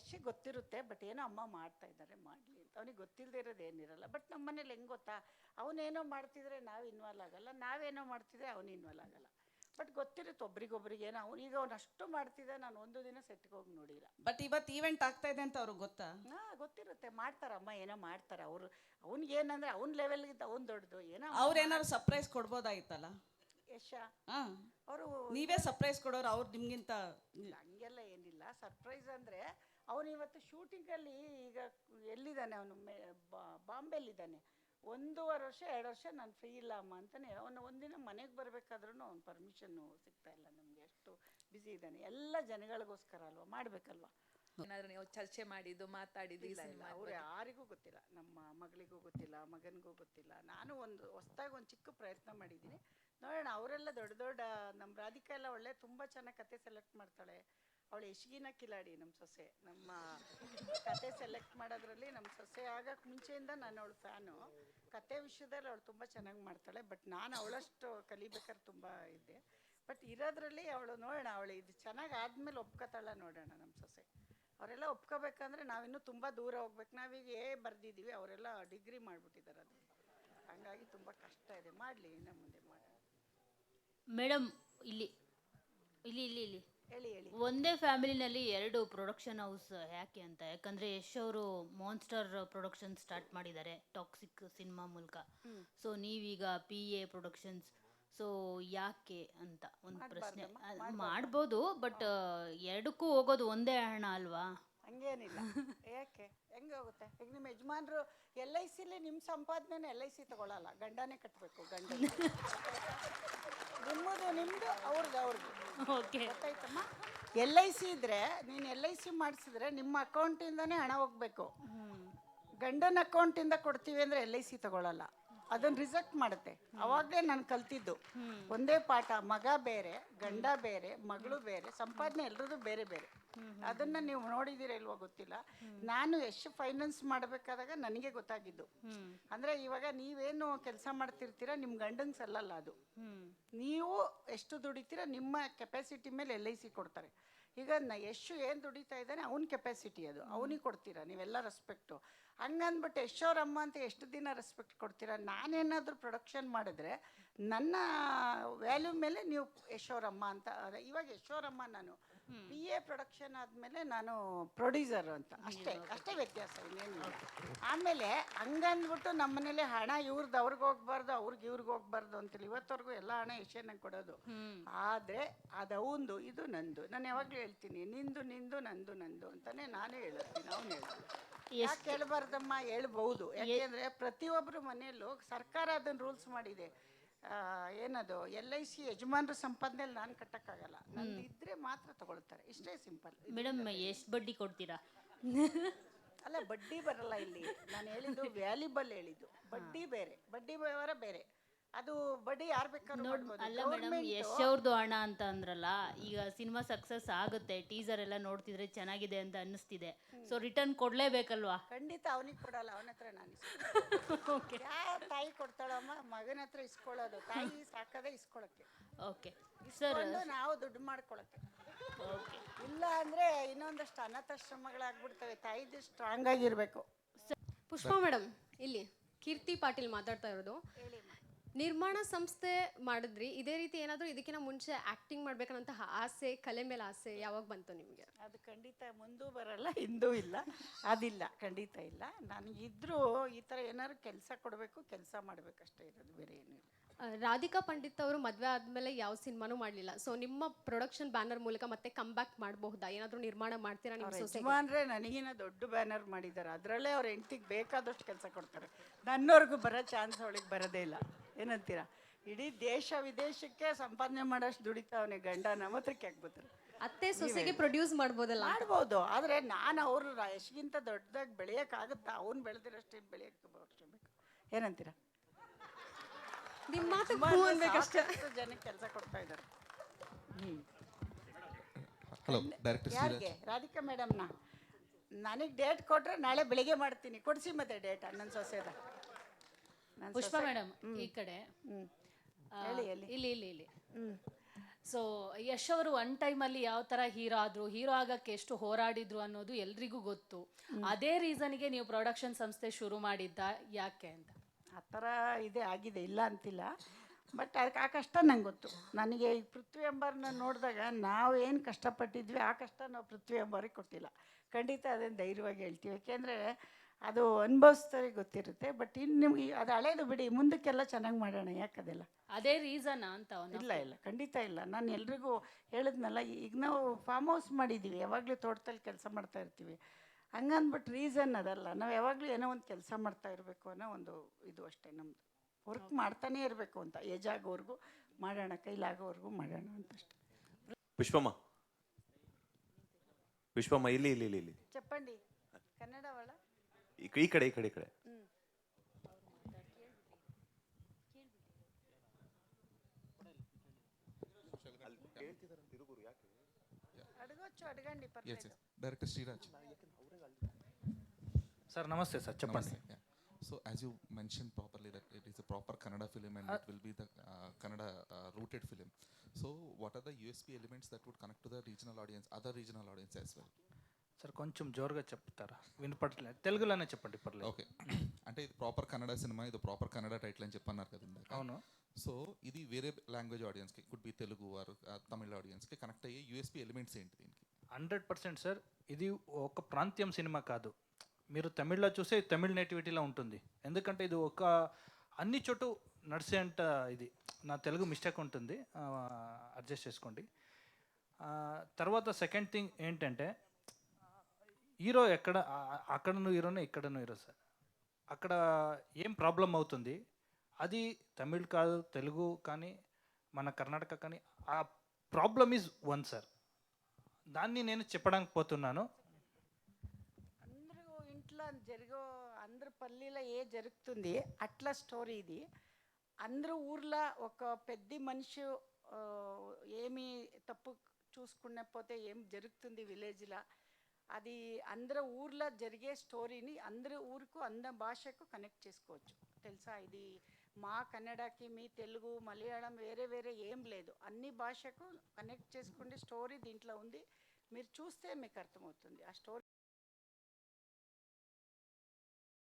ಯಶ್ಗೆ ಗೊತ್ತಿರುತ್ತೆ, ಬಟ್ ಏನೋ ಅಮ್ಮ ಮಾಡ್ತಾ ಇದ್ದಾರೆ ಮಾಡಲಿ ಅಂತ. ಅವನಿಗೆ ಗೊತ್ತಿಲ್ಲದೆ ಇರೋದು ಏನಿರಲ್ಲ. ಬಟ್ ನಮ್ಮ ಮನೇಲಿ ಹೆಂಗೆ ಗೊತ್ತಾ, ಅವನೇನೋ ಮಾಡ್ತಿದ್ರೆ ನಾವು ಇನ್ವಾಲ್ವ್ ಆಗಲ್ಲ, ನಾವೇನೋ ಮಾಡ್ತಿದ್ರೆ ಅವನು ಇನ್ವಾಲ್ವ್ ಆಗಲ್ಲ. ಬಟ್ ಗೊತ್ತಿರುತ್ತೆ ಒಬ್ರಿಗೊಬ್ರಿಗೆ. ಏನೋ ಅವನೀಗ ಅವ್ನು ಅಷ್ಟು ಮಾಡ್ತಿದ್ದೆ, ನಾನು ಒಂದು ದಿನ ಸೆಟ್ಗೆ ಹೋಗಿ ನೋಡಿಲ್ಲ. ಬಟ್ ಇವತ್ತು ಈವೆಂಟ್ ಆಗ್ತಾ ಇದೆ ಅಂತ ಅವ್ರಿಗೆ ಗೊತ್ತಾ? ಗೊತ್ತಿರುತ್ತೆ, ಮಾಡ್ತಾರಮ್ಮ, ಏನೋ ಮಾಡ್ತಾರೆ ಅವರು. ಅವ್ನಿಗೆ ಏನಂದ್ರೆ ಅವ್ನ ಲೆವೆಲ್ಗಿಂತ ಅವ್ನು ದೊಡ್ಡದು. ಏನೋ ಅವ್ರೇನಾದ್ರು ಸರ್ಪ್ರೈಸ್ ಕೊಡ್ಬೋದಾಗಿತ್ತಲ್ಲ ಯಶ. ಅವರು ನೀವೇ ಸರ್ಪ್ರೈಸ್ ಕೊಡೋರು, ಅವ್ರು ನಿಮ್ಗಿಂತ. ಹಂಗೆಲ್ಲ ಏನಿಲ್ಲ. ಸರ್ಪ್ರೈಸ್ ಅಂದರೆ ಅವನು ಇವತ್ತು ಶೂಟಿಂಗಲ್ಲಿ ಈಗ ಎಲ್ಲಿದ್ದಾನೆ, ಅವನು ಬಾಂಬೆಲಿದ್ದಾನೆ. 1.5 ವರ್ಷ 2 ವರ್ಷ ನಾನು ಫ್ರೀ ಇಲ್ಲ ಅಮ್ಮ ಅಂತಾನೆ. ಅವನು ಒಂದಿನ ಮನೆಗೆ ಬರಬೇಕಾದ್ರೂ ಅವ್ನು ಪರ್ಮಿಷನ್ನು ಸಿಗ್ತಾ ಇಲ್ಲ ನಮಗೆ, ಅಷ್ಟು ಬ್ಯುಸಿ ಇದ್ದಾನೆ. ಎಲ್ಲ ಜನಗಳಿಗೋಸ್ಕರ ಅಲ್ವಾ, ಮಾಡಬೇಕಲ್ವಾ. ಏನಾದರೂ ನೀವು ಚರ್ಚೆ ಮಾಡಿದ್ದು, ಮಾತಾಡಿದ್ದು? ಇಲ್ಲ, ಅವ್ರು ಯಾರಿಗೂ ಗೊತ್ತಿಲ್ಲ. ನಮ್ಮ ಮಗಳಿಗೂ ಗೊತ್ತಿಲ್ಲ, ಮಗನಿಗೂ ಗೊತ್ತಿಲ್ಲ. ನಾನು ಹೊಸದಾಗಿ ಒಂದು ಚಿಕ್ಕ ಪ್ರಯತ್ನ ಮಾಡಿದ್ದೀನಿ, ನೋಡೋಣ. ಅವರೆಲ್ಲ ದೊಡ್ಡ ದೊಡ್ಡ, ನಮ್ಮ ರಾಧಿಕಾ ಎಲ್ಲ ಒಳ್ಳೆ ತುಂಬ ಚೆನ್ನಾಗಿ ಕತೆ ಸೆಲೆಕ್ಟ್ ಮಾಡ್ತಾಳೆ. ಅವಳು ಯಶ್ಗಿನ ಕಿಲಾಡಿ ನಮ್ಮ ಸೊಸೆ. ನಮ್ಮ ಕತೆ ಸೆಲೆಕ್ಟ್ ಮಾಡೋದ್ರಲ್ಲಿ ನಮ್ಮ ಸೊಸೆ ಆಗಕ್ಕೆ ಮುಂಚೆಯಿಂದ ನಾನು ಅವಳು ಫ್ಯಾನು. ಕತೆ ವಿಷಯದಲ್ಲಿ ಅವಳು ತುಂಬ ಚೆನ್ನಾಗಿ ಮಾಡ್ತಾಳೆ. ಬಟ್ ನಾನು ಅವಳಷ್ಟು ಕಲಿಬೇಕಾದ್ರೆ ತುಂಬ ಇದ್ದೆ. ಬಟ್ ಇರೋದ್ರಲ್ಲಿ ಅವಳು ನೋಡೋಣ, ಅವಳು ಇದು ಚೆನ್ನಾಗಿ ಆದಮೇಲೆ ಒಪ್ಕೋತಾಳ ನೋಡೋಣ. ನಮ್ಮ ಸೊಸೆ ಅವರೆಲ್ಲ ಒಪ್ಕೋಬೇಕಂದ್ರೆ ನಾವಿನ್ನೂ ತುಂಬ ದೂರ ಹೋಗ್ಬೇಕು. ನಾವೀಗ ಬರ್ದಿದ್ದೀವಿ, ಅವರೆಲ್ಲ ಡಿಗ್ರಿ ಮಾಡಿಬಿಟ್ಟಿದ್ದಾರೆ. ಅದು ಹಂಗಾಗಿ ತುಂಬ ಕಷ್ಟ ಇದೆ. ಮಾಡಲಿ, ಇನ್ನು ಮುಂದೆ ಮಾಡೋಣ. ಮೇಡಮ್, ಇಲ್ಲಿ ಇಲ್ಲಿ ಇಲ್ಲಿ ಇಲ್ಲಿ ಹೇಳಿ ಹೇಳಿ. ಒಂದೇ ಫ್ಯಾಮಿಲಿನಲ್ಲಿ 2 ಪ್ರೊಡಕ್ಷನ್ ಹೌಸ್ ಯಾಕೆ ಅಂತ? ಯಾಕಂದರೆ ಯಶ್ ಅವರು ಮಾನ್ಸ್ಟರ್ ಪ್ರೊಡಕ್ಷನ್ ಸ್ಟಾರ್ಟ್ ಮಾಡಿದ್ದಾರೆ ಟಾಕ್ಸಿಕ್ ಸಿನಿಮಾ ಮೂಲಕ. ಸೊ ನೀವೀಗ PA ಪ್ರೊಡಕ್ಷನ್ಸ್. ಸೊ ಯಾಕೆ ಅಂತ ಒಂದು ಪ್ರಶ್ನೆ. ಮಾಡ್ಬೋದು, ಬಟ್ 2ಕ್ಕೂ ಹೋಗೋದು ಒಂದೇ ಹಣ ಅಲ್ವಾ? ಹಂಗೇನಿಲ್ಲ. ಯಾಕೆ ಹೆಂಗೆ ಹೋಗುತ್ತೆ? ಈಗ ನಿಮ್ಮ ಯಜಮಾನ್ರು LICಲಿ ನಿಮ್ಮ ಸಂಪಾದನೆ LIC ತಗೊಳ್ಳಲ್ಲ, ಗಂಡನೇ ಕಟ್ಟಬೇಕು. ಗಂಡ ನಿಮ್ಮದು ಅವ್ರದ್ದು ಓಕೆ, ಗೊತ್ತಾಯ್ತಮ್ಮ. LIC ಇದ್ರೆ ನೀನು LIC ಮಾಡಿಸಿದ್ರೆ ನಿಮ್ಮ ಅಕೌಂಟಿಂದನೇ ಹಣ ಹೋಗ್ಬೇಕು. ಗಂಡನ ಅಕೌಂಟಿಂದ ಕೊಡ್ತೀವಿ ಅಂದರೆ LIC ತಗೊಳ್ಳಲ್ಲ, ಅದನ್ನು ರಿಜೆಕ್ಟ್ ಮಾಡುತ್ತೆ. ಅವಾಗಲೇ ನಾನು ಕಲ್ತಿದ್ದು ಒಂದೇ ಪಾಠ. ಮಗ ಬೇರೆ, ಗಂಡ ಬೇರೆ, ಮಗಳು ಬೇರೆ, ಸಂಪಾದನೆ ಎಲ್ರದ್ದು ಬೇರೆ ಬೇರೆ. ಅದನ್ನು ನೀವು ನೋಡಿದ್ದೀರ ಇಲ್ವೋ ಗೊತ್ತಿಲ್ಲ. ನಾನು ಎಷ್ಟು ಫೈನಾನ್ಸ್ ಮಾಡಬೇಕಾದಾಗ ನನಗೆ ಗೊತ್ತಾಗಿದ್ದು. ಅಂದರೆ ಇವಾಗ ನೀವೇನು ಕೆಲಸ ಮಾಡ್ತಿರ್ತೀರ, ನಿಮ್ಮ ಗಂಡಂಗೆ ಸಲ್ಲಲ್ಲ ಅದು. ನೀವು ಎಷ್ಟು ದುಡಿತೀರ ನಿಮ್ಮ ಕೆಪಾಸಿಟಿ ಮೇಲೆ LIC ಕೊಡ್ತಾರೆ. ಈಗ ಎಷ್ಟು ಏನು ದುಡಿತಾ ಇದ್ದಾನೆ ಅವ್ನ ಕೆಪಾಸಿಟಿ ಅದು, ಅವನಿಗೆ ಕೊಡ್ತೀರಾ ನೀವೆಲ್ಲ ರೆಸ್ಪೆಕ್ಟು. ಹಂಗಂದ್ಬಿಟ್ಟು ಯಶೋರಮ್ಮ ಅಂತ ಎಷ್ಟು ದಿನ ರೆಸ್ಪೆಕ್ಟ್ ಕೊಡ್ತೀರಾ? ನಾನೇನಾದರೂ ಪ್ರೊಡಕ್ಷನ್ ಮಾಡಿದ್ರೆ ನನ್ನ ವ್ಯಾಲ್ಯೂ ಮೇಲೆ ನೀವು ಯಶೋರಮ್ಮ ಅಂತ. ಇವಾಗ ಯಶೋರಮ್ಮ ನಾನು PA ಪ್ರೊಡಕ್ಷನ್ ಆದಮೇಲೆ ನಾನು ಪ್ರೊಡ್ಯೂಸರು ಅಂತ, ಅಷ್ಟೇ ವ್ಯತ್ಯಾಸ, ಇನ್ನೇನಿಲ್ಲ. ಆಮೇಲೆ ಹಂಗಂದ್ಬಿಟ್ಟು ನಮ್ಮ ಮನೇಲಿ ಹಣ ಇವ್ರದ್ದು ಅವ್ರಿಗೆ ಹೋಗ್ಬಾರ್ದು, ಇವ್ರಿಗೆ ಹೋಗ್ಬಾರ್ದು ಅಂತೇಳಿ ಇವತ್ತವರೆಗೂ ಎಲ್ಲ ಹಣ ಯಶೋನಂಗೆ ಕೊಡೋದು. ಆದರೆ ಅದು ಅವಂದು, ಇದು ನಂದು. ನಾನು ಯಾವಾಗಲೂ ಹೇಳ್ತೀನಿ, ನಿಂದು ನಂದು ಅಂತಾನೆ ನಾನೇ ಹೇಳ್ತೀನಿ, ಅವ್ನು ಹೇಳ್ತೀನಿ. ಯಾಕೆ ಹೇಳ್ಬಾರ್ದಮ್ಮ? ಹೇಳ್ಬಹುದು. ಯಾಕೆಂದರೆ ಪ್ರತಿಯೊಬ್ಬರು ಮನೆಯಲ್ಲೂ ಸರ್ಕಾರ ಅದನ್ನು ರೂಲ್ಸ್ ಮಾಡಿದೆ. ಏನದು LIC ಯಜಮಾನ್ರ ಸಂಪಾದನೆಯಲ್ಲಿ ನಾನು ಕಟ್ಟಕ್ಕಾಗಲ್ಲ, ನಂದು ಇದ್ರೆ ಮಾತ್ರ ತಗೊಳ್ತಾರೆ. ಇಷ್ಟೇ ಸಿಂಪಲ್. ಮೇಡಮ್, ಎಷ್ಟು ಬಡ್ಡಿ ಕೊಡ್ತೀರಾ? ಅಲ್ಲ, ಬಡ್ಡಿ ಬರಲ್ಲ ಇಲ್ಲಿ. ನಾನು ಹೇಳಿದ್ದು ವ್ಯಾಲ್ಯೂಬಲ್ ಹೇಳಿದ್ದು. ಬಡ್ಡಿ ಬೇರೆ, ಬಡ್ಡಿ ವ್ಯವಹಾರ ಬೇರೆ. ಅದು ಬಡ್ಡಿ ಯಾರು ಬೇಕಾದ್ರೂ ಮಾಡ್ಬೋದು. ಅಲ್ಲ ಮೇಡಮ್, ಯಶ್ ಅವ್ರದ್ದು ಹಣ ಅಂತ ಅಂದ್ರಲ್ಲ, ಈಗ ಸಿನಿಮಾ ಸಕ್ಸಸ್ ಆಗುತ್ತೆ, ಟೀಸರ್ ಎಲ್ಲ ನೋಡ್ತಿದ್ರೆ ಚೆನ್ನಾಗಿದೆ ಅಂತ ಅನ್ನಿಸ್ತಿದೆ. ಸೊ ರಿಟರ್ನ್ ಕೊಡ್ಲೇಬೇಕಲ್ವಾ? ಖಂಡಿತ ಅವನಿಗೆ ಕೊಡಲ್ಲ, ಅವನ ಹತ್ರ ನಾನು ಯಾವ ತಾಯಿ ಕೊಡ್ತಾಳಮ್ಮ? ಮಗನ ಹತ್ರ ಇಸ್ಕೊಳ್ಳೋದು. ತಾಯಿ ಸಾಕದೇ ಇಸ್ಕೊಳಕ್ಕೆ. ಓಕೆ ಸರ್, ನಾವು ದುಡ್ಡು ಮಾಡ್ಕೊಳಕ್ಕೆ. ಇಲ್ಲ ಅಂದ್ರೆ ಇನ್ನೊಂದಷ್ಟು ಅನಾಥಾಶ್ರಮಗಳಾಗ್ಬಿಡ್ತವೆ. ತಾಯಿದು ಸ್ಟ್ರಾಂಗ್ ಆಗಿರ್ಬೇಕು. ಪುಷ್ಪಾ ಮೇಡಮ್, ಇಲ್ಲಿ ಕೀರ್ತಿ ಪಾಟೀಲ್ ಮಾತಾಡ್ತಾ ಇರೋದು. ನಿರ್ಮಾಣ ಸಂಸ್ಥೆ ಮಾಡಿದ್ರಿ, ಇದೇ ರೀತಿ ಏನಾದರೂ ಇದಕ್ಕಿಂತ ಮುಂಚೆ ಆ್ಯಕ್ಟಿಂಗ್ ಮಾಡ್ಬೇಕನ್ನಂತಹ ಆಸೆ, ಕಲೆ ಮೇಲೆ ಆಸೆ ಯಾವಾಗ ಬಂತು ನಿಮಗೆ? ಅದು ಖಂಡಿತ ಮುಂದೂ ಬರಲ್ಲ, ಹಿಂದೂ ಇಲ್ಲ, ಅದಿಲ್ಲ, ಖಂಡಿತ ಇಲ್ಲ. ನನಗಿದ್ರೂ ಈ ಥರ ಏನಾದ್ರು ಕೆಲಸ ಕೊಡಬೇಕು, ಕೆಲಸ ಮಾಡಬೇಕಷ್ಟೇ ಇರೋದು, ಬೇರೆ ಏನಿಲ್ಲ. ರಾಧಿಕಾ ಪಂಡಿತ್ ಅವರು ಮದುವೆ ಆದಮೇಲೆ ಯಾವ ಸಿನಿಮಾನೂ ಮಾಡಲಿಲ್ಲ. ಸೊ ನಿಮ್ಮ ಪ್ರೊಡಕ್ಷನ್ ಬ್ಯಾನರ್ ಮೂಲಕ ಮತ್ತೆ ಕಮ್ ಬ್ಯಾಕ್ ಮಾಡಬಹುದಾ? ಏನಾದರೂ ನಿರ್ಮಾಣ ಮಾಡ್ತೀರಾ ನಿಮ್ಮ ಸೊಸೆಗೆ? ಯಜಮಾನ್ರೆ ನನಗಿನ ದೊಡ್ಡ ಬ್ಯಾನರ್ ಮಾಡಿದ್ದಾರೆ, ಅದರಲ್ಲೇ ಅವ್ರ ಹೆಂಡತಿಗೆ ಬೇಕಾದಷ್ಟು ಕೆಲಸ ಕೊಡ್ತಾರೆ. ನನ್ನವ್ರಿಗೂ ಬರೋ ಚಾನ್ಸ್ ಅವಳಿಗೆ ಬರೋದೇ ಇಲ್ಲ. ಏನಂತೀರಾ? ಇಡೀ ದೇಶ ವಿದೇಶಕ್ಕೆ ಸಂಪಾದನೆ ಮಾಡೋಷ್ಟು ದುಡಿತಾವನೆ ಗಂಡ, ನಮ್ಮ ಹತ್ರಕ್ಕೆ ಯಾಕೆ ಬರ್ತಾರೆ? ಅತ್ತೆ ಸೊಸೆಗೆ ಪ್ರೊಡ್ಯೂಸ್ ಮಾಡ್ಬೋದಲ್ಲ? ಮಾಡ್ಬೋದು, ಆದರೆ ನಾನು ಅವರು ಯಶ್ಗಿಂತ ದೊಡ್ಡದಾಗಿ ಬೆಳೆಯೋಕ್ಕಾಗುತ್ತಾ? ಅವ್ನು ಬೆಳೆದಿರೋಷ್ಟು ಬೆಳೆಯೋಕ್ಕೆ ಬೇಕು. ಏನಂತೀರಾ? ನಿಮ್ಮ ಮಾತು ಜನಕ್ಕೆ ಕೆಲಸ ಕೊಡ್ತಾ ಇದ್ದಾರೆ. ಹಲೋ ಡೈರೆಕ್ಟರ್ ಯಾರಿಗೆ? ರಾಧಿಕಾ ಮೇಡಮ್ನ ನನಗೆ ಡೇಟ್ ಕೊಟ್ಟರೆ ನಾಳೆ ಬೆಳಿಗ್ಗೆ ಮಾಡ್ತೀನಿ. ಕೊಡಿಸಿ ಮತ್ತೆ ಡೇಟ್ ನನ್ನ ಸೊಸೆದ. ಪುಷ್ಪಾ ಮೇಡಮ್, ಈ ಕಡೆ ಹೇಳಿ. ಇಲ್ಲಿ ಇಲ್ಲಿ ಇಲ್ಲಿ ಸೊ ಯಶ್ ಅವರು ಒನ್ ಟೈಮಲ್ಲಿ ಯಾವ ಥರ ಹೀರೋ ಆಗಕ್ಕೆ ಎಷ್ಟು ಹೋರಾಡಿದ್ರು ಅನ್ನೋದು ಎಲ್ರಿಗೂ ಗೊತ್ತು. ಅದೇ ರೀಸನ್ಗೆ ನೀವು ಪ್ರೊಡಕ್ಷನ್ ಸಂಸ್ಥೆ ಶುರು ಮಾಡಿದ್ದ, ಯಾಕೆ ಅಂತ? ಆ ಥರ ಇದೆ, ಆಗಿದೆ, ಇಲ್ಲ ಅಂತಿಲ್ಲ. ಬಟ್ ಅದಕ್ಕೆ ಆ ಕಷ್ಟ ನಂಗೆ ಗೊತ್ತು. ನನಗೆ ಈ ಪೃಥ್ವಿ ಎಂಬರ್ನ ನೋಡಿದಾಗ ನಾವು ಏನು ಕಷ್ಟಪಟ್ಟಿದ್ವಿ ಆ ಕಷ್ಟ ನಾವು ಪೃಥ್ವಿ ಎಂಬರಿಗೆ ಕೊಟ್ಟಿಲ್ಲ. ಖಂಡಿತ ಅದನ್ನು ಧೈರ್ಯವಾಗಿ ಹೇಳ್ತೀವಿ. ಯಾಕೆಂದರೆ ಅದು ಅನುಭವಿಸ್ತಾರೆ ಗೊತ್ತಿರುತ್ತೆ. ಬಟ್ ಇನ್ನು ನಿಮ್ಗೆ ಅದು ಹಳೇದು ಬಿಡಿ, ಮುಂದಕ್ಕೆಲ್ಲ ಚೆನ್ನಾಗಿ ಮಾಡೋಣ. ಯಾಕದೆಲ್ಲ ಅದೇ ರೀಸನ್ ಅಂತ ಇಲ್ಲ ಇಲ್ಲ, ಖಂಡಿತ ಇಲ್ಲ. ನಾನು ಎಲ್ರಿಗೂ ಹೇಳಿದ್ನಲ್ಲ, ಈಗ ನಾವು ಫಾರ್ಮ್ ಹೌಸ್ ಮಾಡಿದ್ದೀವಿ, ಯಾವಾಗಲೂ ತೋಟದಲ್ಲಿ ಕೆಲಸ ಮಾಡ್ತಾ ಇರ್ತೀವಿ. ಹಂಗಂದ್ಬಿಟ್ಟು ರೀಸನ್ ಅದಲ್ಲ. ನಾವು ಯಾವಾಗಲೂ ಏನೋ ಒಂದು ಕೆಲಸ ಮಾಡ್ತಾ ಇರಬೇಕು ಅನ್ನೋ ಒಂದು ಇದು ಅಷ್ಟೇ ನಮ್ಮದು. ವರ್ಕ್ ಮಾಡ್ತಾನೇ ಇರಬೇಕು ಅಂತ, ಏಜ್ ಆಗೋವರೆಗೂ ಮಾಡೋಣ, ಕೈಲಾಗೋವರೆಗೂ ಮಾಡೋಣ ಅಂತಷ್ಟೇ. ವಿಶ್ವಮ್ಮ, ವಿಶ್ವಮ್ಮ, ಇಲ್ಲಿ ಇಲ್ಲಿ ಇಲ್ಲಿ ಇಲ್ಲಿ ಚಪ್ಪಂಡಿ ಕನ್ನಡ ಒಳ ಈ ಕಡೆ ಈ ಕಡೆ ಈ ಕಡೆ. ಅಡಗೊಚ್ಚು ಅಡಗಂಡಿ Yes, ಪರ್లేదు. yes. Director Sriraj. Sir, namaste, sir. Chappandi. Namaste, yeah. So, as you mentioned properly, that it is a proper Kannada film and it will be the Kannada rooted film. So, what are the USP elements that would connect to the regional audience, other regional audience as well? Sir కొంచెం జోరుగా చెప్తారా? వినపడలేదు, తెలుగులోనే చెప్పండి పర్లేదు. Okay. అంటే ఇది proper Kannada cinema, ఇది ప్రాపర్ కన్నడ టైటిల్ అని చెప్పన్నారు కదా ఇందాక. అవును. సో ఇది వేరే లాంగ్వేజ్ ఆడియన్స్కి, కుడ్ బి తెలుగు ఆర్ తమిళ ఆడియన్స్కి కనెక్ట్ అయ్యే యూఎస్పీ ఎలిమెంట్స్ ఏంటి దీనికి? 100% సార్, ఇది ఒక ప్రాంతీయం సినిమా కాదు. మీరు తమిళ్లో చూస్తే తమిళ్ నేటివిటీలో ఉంటుంది. ఎందుకంటే ఇది ఒక అన్ని చోటు నడిచే అంట. ఇది నా తెలుగు మిస్టేక్ ఉంటుంది, అడ్జస్ట్ చేసుకోండి. తర్వాత సెకండ్ థింగ్ ఏంటంటే, హీరో అక్కడను హీరోనే, ఇక్కడను హీరో సార్. అక్కడ ఏం ప్రాబ్లం అవుతుంది, అది తమిళ్ కాదు, తెలుగు కానీ మన కర్ణాటక కానీ, ఆ ప్రాబ్లమ్ ఈజ్ వన్ సార్. దాన్ని నేను చెప్పడానికి పోతున్నాను. అందరూ ఇంట్లో జరిగో, అందరు పల్లీలో జరుగుతుంది అట్లా స్టోరీ ఇది. అందరూ ఊర్లో ఒక పెద్ద మనిషి ఏమి తప్పు చూసుకున్నపోతే ఏం జరుగుతుంది విలేజ్లో, అది అందరూ ఊర్లో జరిగే స్టోరీని అందరూ ఊరుకు అంద భాషకు కనెక్ట్ చేసుకోవచ్చు. తెలుసా, ఇది మా కన్నడకి, మీ తెలుగు, మలయాళం వేరే వేరే ఏం లేదు, అన్ని భాషకు కనెక్ట్ చేసుకునే స్టోరీ దీంట్లో ఉంది. మీరు చూస్తే మీకు అర్థమవుతుంది ఆ స్టోరీ.